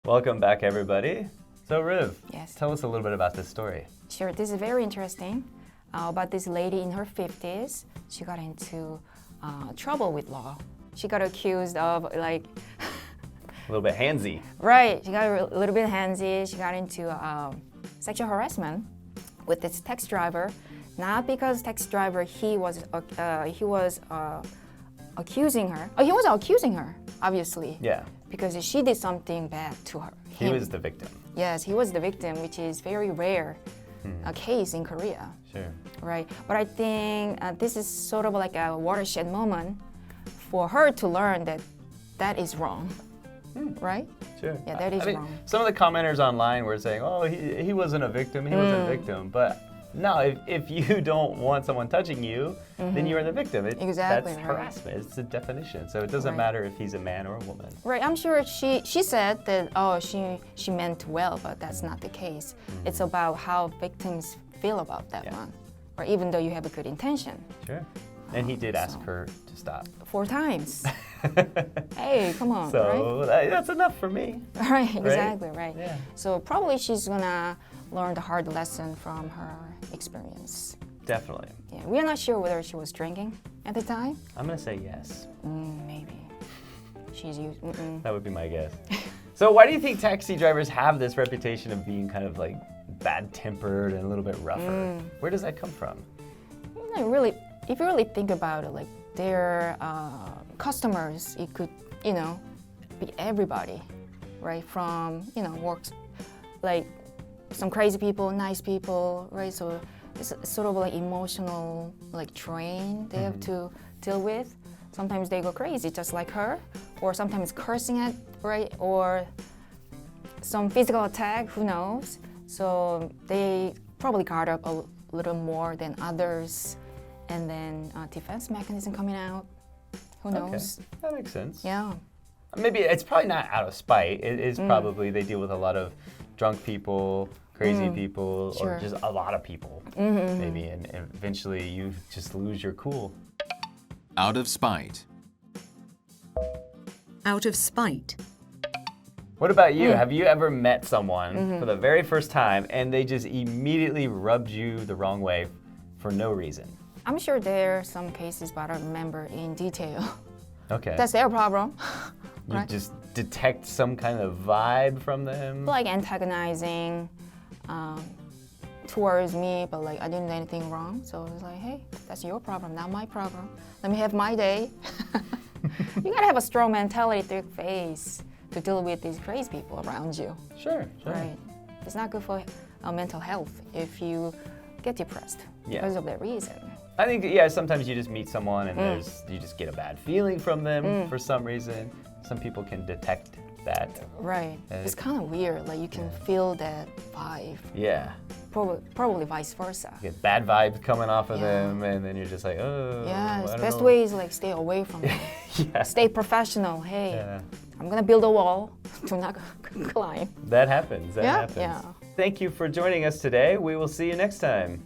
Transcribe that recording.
Welcome back, everybody. So, Riv, Yes. tell us a little bit about this story. Sure, this is very interesting. About this lady in her 50s. She got into trouble with law. She got accused of A little bit handsy. right, she got a little bit handsy. She got into sexual harassment with this taxi driver. Not because taxi driver, he was accusing her. Oh, he was accusing her, obviously. Yeah, Because she did something bad to her. he was the victim. Yes, he was the victim, which is very rare a case in Korea. Sure. Right, but I think this is sort of like a watershed moment for her to learn that that is wrong, right? Sure. Yeah, that is wrong. Some of the commenters online were saying, oh, he wasn't a victim, he wasn't a victim. But no, if you don't want someone touching you, then you are the victim. Exactly, That's right. harassment. It's a definition. So it doesn't Right. matter if he's a man or a woman. Right, I'm sure she said that, she meant well, but that's not the case. It's about how victims feel about that Yeah. one, or even though you have a good intention. Sure. And he did ask so- her to stop. 4 times. Hey, come on, right? So that's enough for me. Right, exactly, right. Yeah. So probably she's gonna learn the hard lesson from her experience. Definitely. Yeah, we are not sure whether she was drinking at the time. I'm going to say yes. Maybe. She's used. That would be my guess. So why do you think taxi drivers have this reputation of being kind of like bad-tempered and a little bit rougher? Where does that come from? Really, if you really think about it, like their customers, it could, be everybody, right? From works, like some crazy people, nice people, right? So it's sort of like emotional, like drain they have to deal with. Sometimes they go crazy, just like her, or sometimes cursing at, right? Or some physical attack, who knows? So they probably guard up a little more than others, and then defense mechanism coming out. Who knows? Okay, that makes sense. Yeah. Maybe it's probably not out of spite. It is probably they deal with a lot of drunk people, crazy people, Sure. or just a lot of people, maybe, and eventually you just lose your cool. Out of spite. Out of spite. What about you? Have you ever met someone for the very first time and they just immediately rubbed you the wrong way for no reason? I'm sure there are some cases, but I don't remember in detail. Okay. That's their problem. You right. just detect some kind of vibe from them? Like antagonizing towards me, but like I didn't do anything wrong. So it's like, hey, that's your problem, not my problem. Let me have my day. You gotta have a strong mentality, thick face to deal with these crazy people around you. Sure. Right. It's not good for mental health if you get depressed Yeah. because of that reason. I think, sometimes you just meet someone and you just get a bad feeling from them for some reason. Some people can detect that. Right. It's kind of weird. Like you can feel that vibe. Yeah. Probably vice versa. You get bad vibes coming off of Yeah. them, and then you're just like, oh. Yes, I don't best know. way is like stay away from them. Yeah. Stay professional. Hey, Yeah. I'm gonna build a wall to not climb. That happens. That Yeah, happens. yeah. Thank you for joining us today. We will see you next time.